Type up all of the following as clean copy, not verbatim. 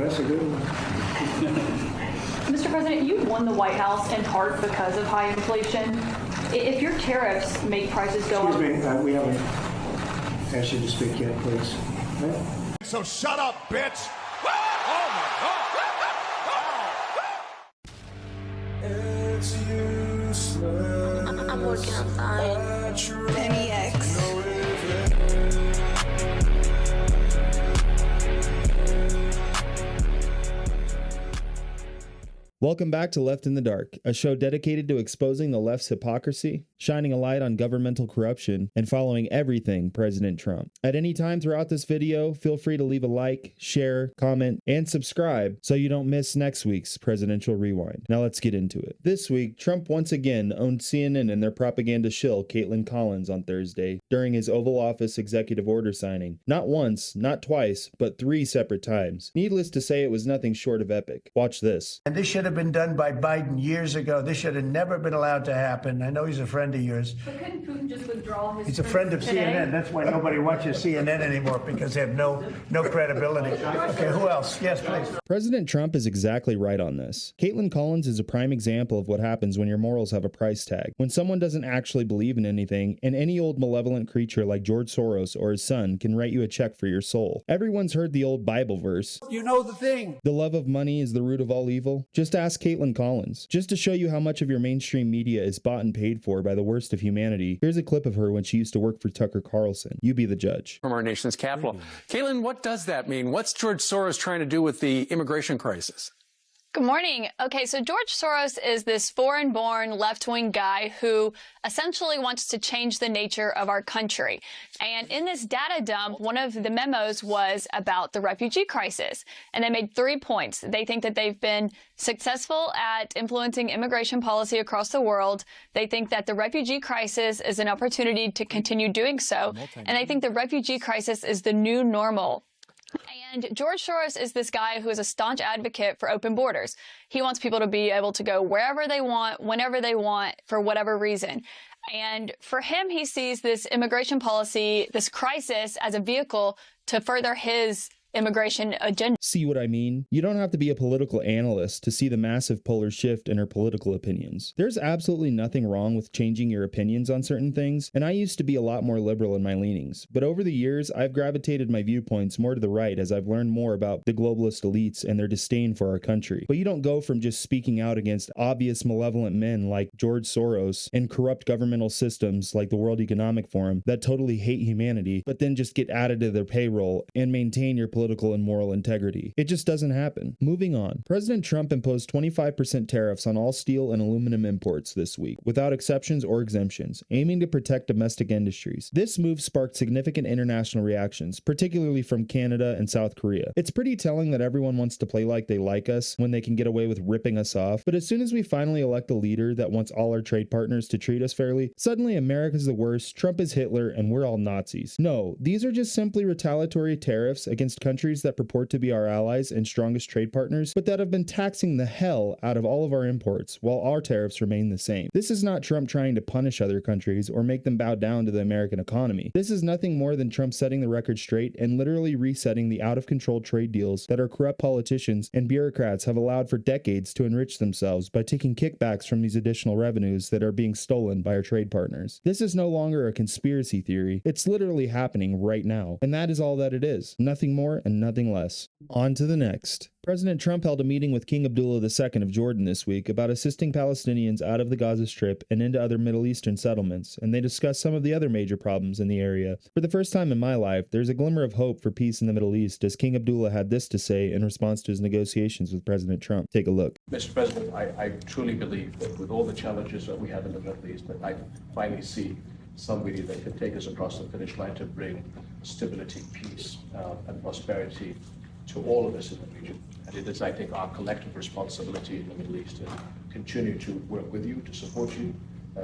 that's a good one. Mr. President, you won the White House in part because of high inflation. If your tariffs make prices go up... Excuse me, we haven't asked you to speak yet, please. Right? So shut up, bitch! Oh my God! It's useless. I'm working on fine. Penny X. Welcome back to Left in the Dark, a show dedicated to exposing the left's hypocrisy, shining a light on governmental corruption, and following everything President Trump. At any time throughout this video, feel free to leave a like, share, comment, and subscribe so you don't miss next week's Presidential Rewind. Now let's get into it. This week, Trump once again owned CNN and their propaganda shill Caitlin Collins on Thursday during his Oval Office executive order signing. Not once, not twice, but 3 separate times. Needless to say, it was nothing short of epic. Watch this. And this should have been done by Biden years ago. This should have never been allowed to happen. I know he's a friend of yours. But couldn't Putin just withdraw his... He's a friend of today? CNN. That's why nobody watches CNN anymore, because they have no credibility. Okay, who else? Yes, please. President Trump is exactly right on this. Caitlin Collins is a prime example of what happens when your morals have a price tag. When someone doesn't actually believe in anything, and any old malevolent creature like George Soros or his son can write you a check for your soul. Everyone's heard the old Bible verse. You know the thing. The love of money is the root of all evil. Just ask Caitlin Collins. Just to show you how much of your mainstream media is bought and paid for by the worst of humanity, here's a clip of her when she used to work for Tucker Carlson. You be the judge. From our nation's capital. Caitlin, what does that mean? What's George Soros trying to do with the immigration crisis? Good morning. Okay, so George Soros is this foreign-born left-wing guy who essentially wants to change the nature of our country. And in this data dump, one of the memos was about the refugee crisis. And they made 3 points. They think that they've been successful at influencing immigration policy across the world. They think that the refugee crisis is an opportunity to continue doing so. And they think the refugee crisis is the new normal. And George Soros is this guy who is a staunch advocate for open borders. He wants people to be able to go wherever they want, whenever they want, for whatever reason. And for him, he sees this immigration policy, this crisis, as a vehicle to further his immigration agenda. See what I mean? You don't have to be a political analyst to see the massive polar shift in her political opinions. There's absolutely nothing wrong with changing your opinions on certain things, and I used to be a lot more liberal in my leanings. But over the years, I've gravitated my viewpoints more to the right as I've learned more about the globalist elites and their disdain for our country. But you don't go from just speaking out against obvious malevolent men like George Soros and corrupt governmental systems like the World Economic Forum that totally hate humanity, but then just get added to their payroll and maintain your political and moral integrity. It just doesn't happen. Moving on. President Trump imposed 25% tariffs on all steel and aluminum imports this week, without exceptions or exemptions, aiming to protect domestic industries. This move sparked significant international reactions, particularly from Canada and South Korea. It's pretty telling that everyone wants to play like they like us when they can get away with ripping us off, but as soon as we finally elect a leader that wants all our trade partners to treat us fairly, suddenly America's the worst, Trump is Hitler, and we're all Nazis. No, these are just simply retaliatory tariffs against countries that purport to be our allies and strongest trade partners, but that have been taxing the hell out of all of our imports, while our tariffs remain the same. This is not Trump trying to punish other countries or make them bow down to the American economy. This is nothing more than Trump setting the record straight and literally resetting the out-of-control trade deals that our corrupt politicians and bureaucrats have allowed for decades to enrich themselves by taking kickbacks from these additional revenues that are being stolen by our trade partners. This is no longer a conspiracy theory. It's literally happening right now, and that is all that it is. Nothing more and nothing less. On to the next. President Trump held a meeting with King Abdullah II of Jordan this week about assisting Palestinians out of the Gaza Strip and into other Middle Eastern settlements, and they discussed some of the other major problems in the area. For the first time in my life, there's a glimmer of hope for peace in the Middle East, as King Abdullah had this to say in response to his negotiations with President Trump. Take a look. Mr. President, I truly believe that with all the challenges that we have in the Middle East, that I finally see somebody that can take us across the finish line to bring stability, peace, and prosperity to all of us in the region. And it is, I think, our collective responsibility in the Middle East to continue to work with you, to support you,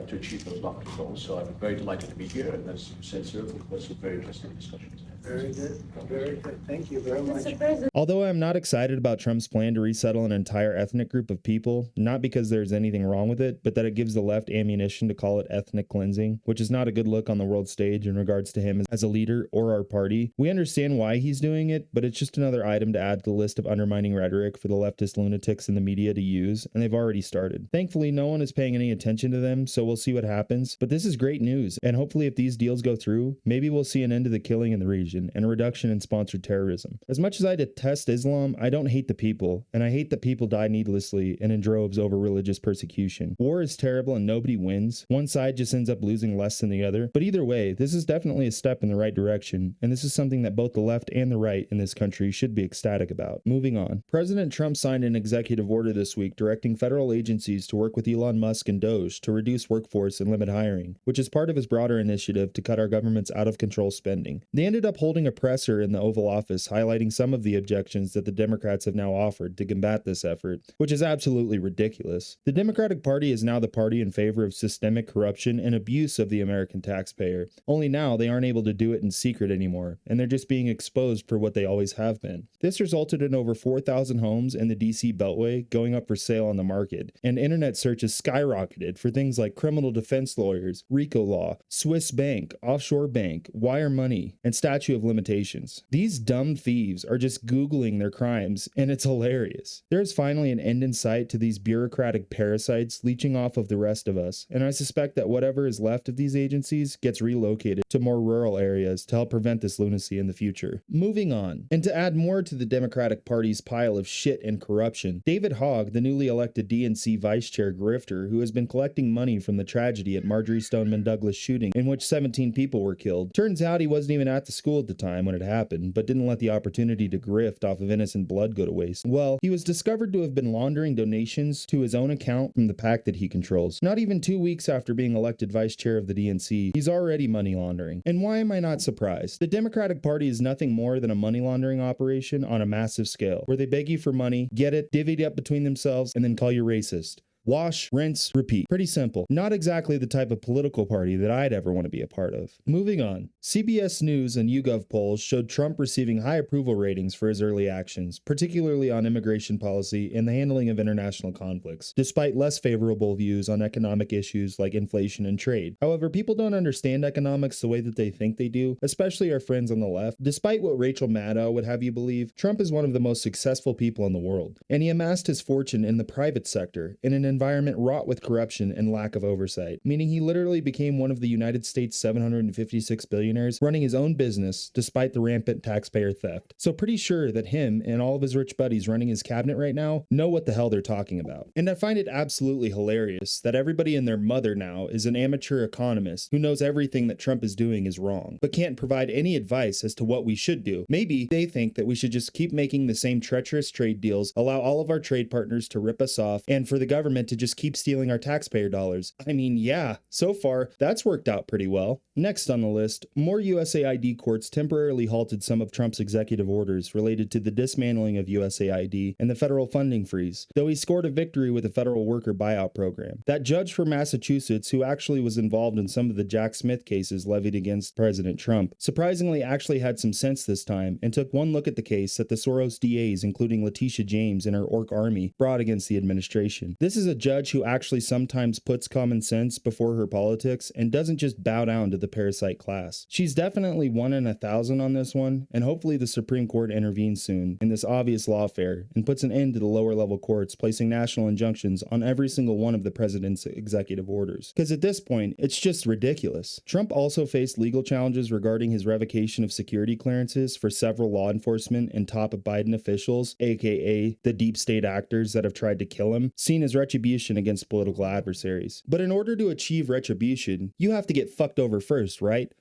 to achieve those lofty goals. So I'm very delighted to be here, and as you said, sir, we've got some very interesting discussions ahead. Very good. Very good. Thank you very much. Although I'm not excited about Trump's plan to resettle an entire ethnic group of people, not because there's anything wrong with it, but that it gives the left ammunition to call it ethnic cleansing, which is not a good look on the world stage in regards to him as a leader or our party. We understand why he's doing it, but it's just another item to add to the list of undermining rhetoric for the leftist lunatics in the media to use, and they've already started. Thankfully, no one is paying any attention to them, so we'll see what happens, but this is great news, and hopefully if these deals go through, maybe we'll see an end to the killing in the region and a reduction in sponsored terrorism. As much as I detest Islam, I don't hate the people, and I hate that people die needlessly and in droves over religious persecution. War is terrible and nobody wins. One side just ends up losing less than the other, but either way, this is definitely a step in the right direction, and this is something that both the left and the right in this country should be ecstatic about. Moving on. President Trump signed an executive order this week directing federal agencies to work with Elon Musk and Doge to reduce workforce and limit hiring, which is part of his broader initiative to cut our government's out-of-control spending. They ended up holding a presser in the Oval Office highlighting some of the objections that the Democrats have now offered to combat this effort, which is absolutely ridiculous. The Democratic Party is now the party in favor of systemic corruption and abuse of the American taxpayer, only now they aren't able to do it in secret anymore, and they're just being exposed for what they always have been. This resulted in over 4,000 homes in the DC Beltway going up for sale on the market, and internet searches skyrocketed for things like criminal defense lawyers, RICO law, Swiss bank, offshore bank, wire money, and statute of limitations. These dumb thieves are just Googling their crimes, and it's hilarious. There's finally an end in sight to these bureaucratic parasites leeching off of the rest of us, and I suspect that whatever is left of these agencies gets relocated to more rural areas to help prevent this lunacy in the future. Moving on, and to add more to the Democratic Party's pile of shit and corruption, David Hogg, the newly elected DNC vice chair grifter who has been collecting money from the tragedy at Marjorie Stoneman Douglas shooting in which 17 people were killed. Turns out he wasn't even at the school at the time when it happened, but didn't let the opportunity to grift off of innocent blood go to waste. Well, he was discovered to have been laundering donations to his own account from the PAC that he controls. Not even 2 weeks after being elected vice chair of the DNC, he's already money laundering. And why am I not surprised? The Democratic Party is nothing more than a money laundering operation on a massive scale, where they beg you for money, get it, divvy it up between themselves, and then call you racist. Wash, rinse, repeat. Pretty simple. Not exactly the type of political party that I'd ever want to be a part of. Moving on. CBS News and YouGov polls showed Trump receiving high approval ratings for his early actions, particularly on immigration policy and the handling of international conflicts, despite less favorable views on economic issues like inflation and trade. However, people don't understand economics the way that they think they do, especially our friends on the left. Despite what Rachel Maddow would have you believe, Trump is one of the most successful people in the world, and he amassed his fortune in the private sector, in an environment wrought with corruption and lack of oversight, meaning he literally became one of the United States' 756 billionaires running his own business despite the rampant taxpayer theft. So pretty sure that him and all of his rich buddies running his cabinet right now know what the hell they're talking about. And I find it absolutely hilarious that everybody and their mother now is an amateur economist who knows everything that Trump is doing is wrong, but can't provide any advice as to what we should do. Maybe they think that we should just keep making the same treacherous trade deals, allow all of our trade partners to rip us off, and for the government to just keep stealing our taxpayer dollars. I mean, yeah, so far, that's worked out pretty well. Next on the list, more USAID courts temporarily halted some of Trump's executive orders related to the dismantling of USAID and the federal funding freeze, though he scored a victory with the federal worker buyout program. That judge from Massachusetts, who actually was involved in some of the Jack Smith cases levied against President Trump, surprisingly actually had some sense this time and took one look at the case that the Soros DAs, including Letitia James and her orc army, brought against the administration. This is a judge who actually sometimes puts common sense before her politics and doesn't just bow down to the parasite class. She's definitely 1 in 1,000 on this one, and hopefully the Supreme Court intervenes soon in this obvious lawfare and puts an end to the lower level courts placing national injunctions on every single one of the president's executive orders. Because at this point, it's just ridiculous. Trump also faced legal challenges regarding his revocation of security clearances for several law enforcement and top Biden officials, aka the deep state actors that have tried to kill him, seen as retribution against political adversaries. But in order to achieve retribution, you have to get fucked over first, right?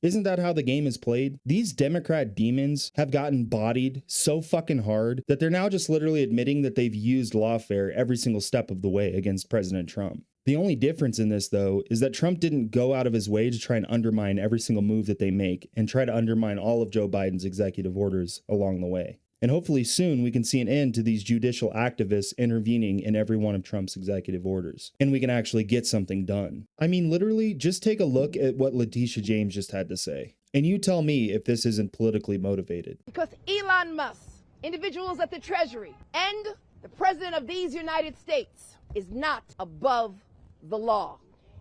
Isn't that how the game is played? These Democrat demons have gotten bodied so fucking hard that they're now just literally admitting that they've used lawfare every single step of the way against President Trump. The only difference in this, though, is that Trump didn't go out of his way to try and undermine every single move that they make and try to undermine all of Joe Biden's executive orders along the way. And hopefully soon we can see an end to these judicial activists intervening in every one of Trump's executive orders. And we can actually get something done. I mean, literally, just take a look at what Letitia James just had to say. And you tell me if this isn't politically motivated. Because Elon Musk, individuals at the Treasury, and the President of these United States is not above the law.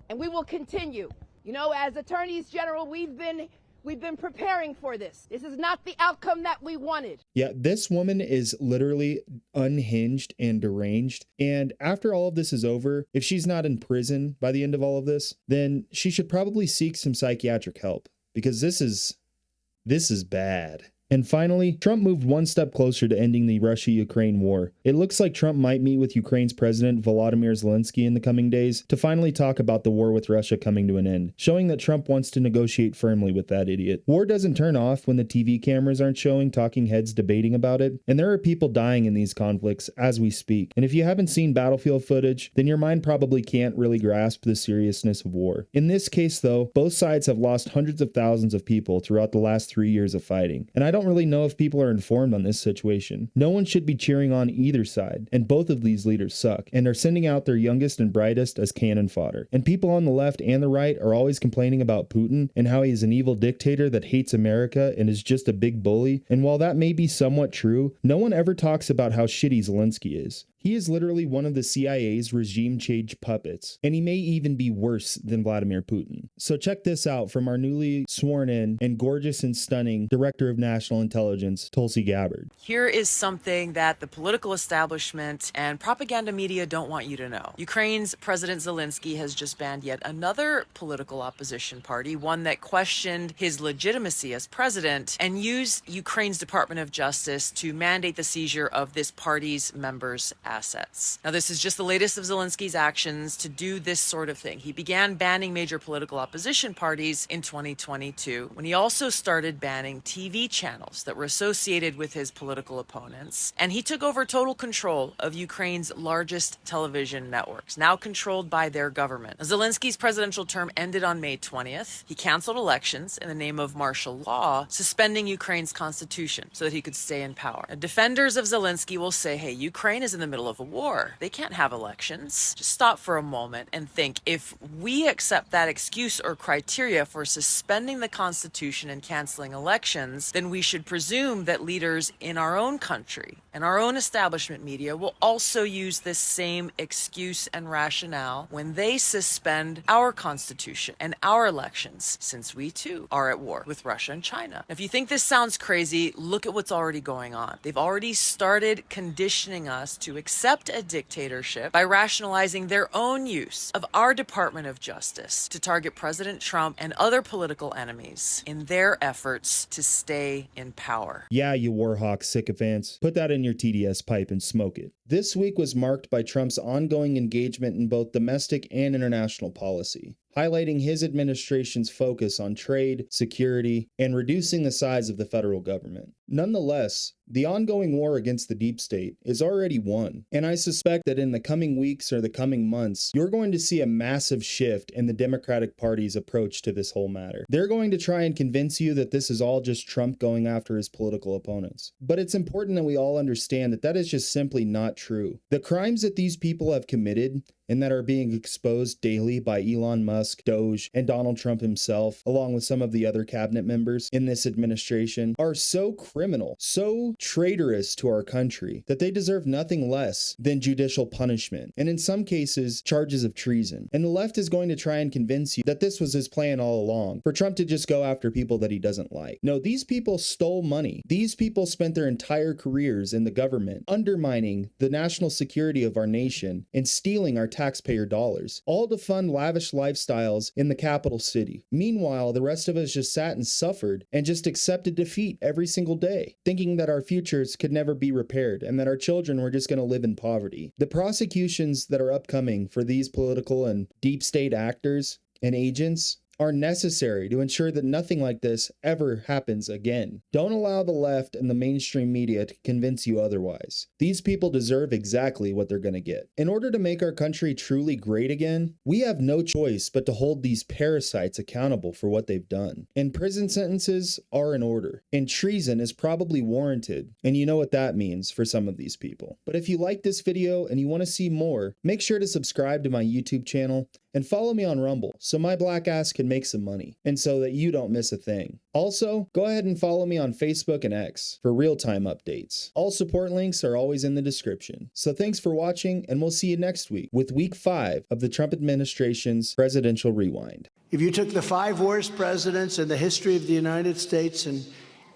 And we will continue. You know, as attorneys general, we've been preparing for this. This is not the outcome that we wanted. Yeah, this woman is literally unhinged and deranged. And after all of this is over, if she's not in prison by the end of all of this, then she should probably seek some psychiatric help, because this is bad. And finally, Trump moved one step closer to ending the Russia-Ukraine war. It looks like Trump might meet with Ukraine's President Volodymyr Zelensky in the coming days to finally talk about the war with Russia coming to an end, showing that Trump wants to negotiate firmly with that idiot. War doesn't turn off when the TV cameras aren't showing talking heads debating about it, and there are people dying in these conflicts as we speak. And if you haven't seen battlefield footage, then your mind probably can't really grasp the seriousness of war. In this case, though, both sides have lost hundreds of thousands of people throughout the last 3 years of fighting, and I don't really know if people are informed on this situation. No one should be cheering on either side, and both of these leaders suck and are sending out their youngest and brightest as cannon fodder. And people on the left and the right are always complaining about Putin and how he is an evil dictator that hates America and is just a big bully. And while that may be somewhat true, no one ever talks about how shitty Zelensky is. He is literally one of the CIA's regime change puppets, and he may even be worse than Vladimir Putin. So check this out from our newly sworn in and gorgeous and stunning Director of National Intelligence, Tulsi Gabbard. Here is something that the political establishment and propaganda media don't want you to know. Ukraine's President Zelensky has just banned yet another political opposition party, one that questioned his legitimacy as president, and used Ukraine's Department of Justice to mandate the seizure of this party's members' assets. Now, this is just the latest of Zelensky's actions to do this sort of thing. He began banning major political opposition parties in 2022, when he also started banning TV channels that were associated with his political opponents. And he took over total control of Ukraine's largest television networks, now controlled by their government. Now, Zelensky's presidential term ended on May 20th. He canceled elections in the name of martial law, suspending Ukraine's constitution so that he could stay in power. Now, defenders of Zelensky will say, hey, Ukraine is in the middle of a war. They can't have elections. Just stop for a moment and think, if we accept that excuse or criteria for suspending the Constitution and canceling elections, then we should presume that leaders in our own country and our own establishment media will also use this same excuse and rationale when they suspend our Constitution and our elections, since we too are at war with Russia and China. If you think this sounds crazy, look at what's already going on. They've already started conditioning us to accept a dictatorship by rationalizing their own use of our Department of Justice to target President Trump and other political enemies in their efforts to stay in power. Yeah, you Warhawk sycophants. Put that in your TDS pipe and smoke it. This week was marked by Trump's ongoing engagement in both domestic and international policy, highlighting his administration's focus on trade, security, and reducing the size of the federal government. Nonetheless, the ongoing war against the deep state is already won, and I suspect that in the coming weeks or the coming months, you're going to see a massive shift in the Democratic Party's approach to this whole matter. They're going to try and convince you that this is all just Trump going after his political opponents. But it's important that we all understand that that is just simply not true. The crimes that these people have committed and that are being exposed daily by Elon Musk, Doge, and Donald Trump himself, along with some of the other cabinet members in this administration, are so criminal, so traitorous to our country, that they deserve nothing less than judicial punishment, and in some cases, charges of treason. And the left is going to try and convince you that this was his plan all along, for Trump to just go after people that he doesn't like. No, these people stole money. These people spent their entire careers in the government, undermining the national security of our nation and stealing our taxpayer dollars, all to fund lavish lifestyles in the capital city. Meanwhile, the rest of us just sat and suffered and just accepted defeat every single day, thinking that our futures could never be repaired and that our children were just going to live in poverty. The prosecutions that are upcoming for these political and deep state actors and agents are necessary to ensure that nothing like this ever happens again. Don't allow the left and the mainstream media to convince you otherwise. These people deserve exactly what they're going to get. In order to make our country truly great again, we have no choice but to hold these parasites accountable for what they've done. And prison sentences are in order. And treason is probably warranted. And you know what that means for some of these people. But if you like this video and you want to see more, make sure to subscribe to my YouTube channel And follow me on Rumble so my black ass can make some money and so that you don't miss a thing. Also, go ahead and follow me on Facebook and X for real-time updates. All support links are always in the description. So thanks for watching, and we'll see you next week with week 5 of the Trump administration's Presidential Rewind. If you took the 5 worst presidents in the history of the United States and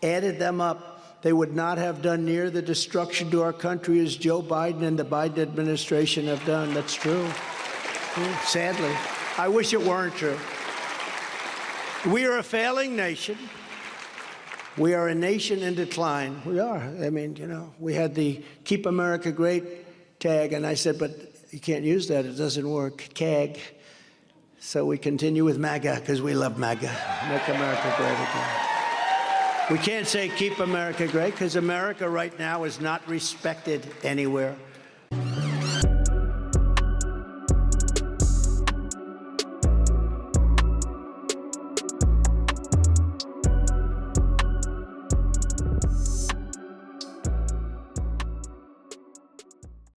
added them up, they would not have done near the destruction to our country as Joe Biden and the Biden administration have done. That's true. Sadly. I wish it weren't true. We are a failing nation. We are a nation in decline. We are. I mean, you know, we had the Keep America Great tag, and I said, but you can't use that. It doesn't work. CAG. So we continue with MAGA because we love MAGA. Make America great again. We can't say Keep America Great because America right now is not respected anywhere.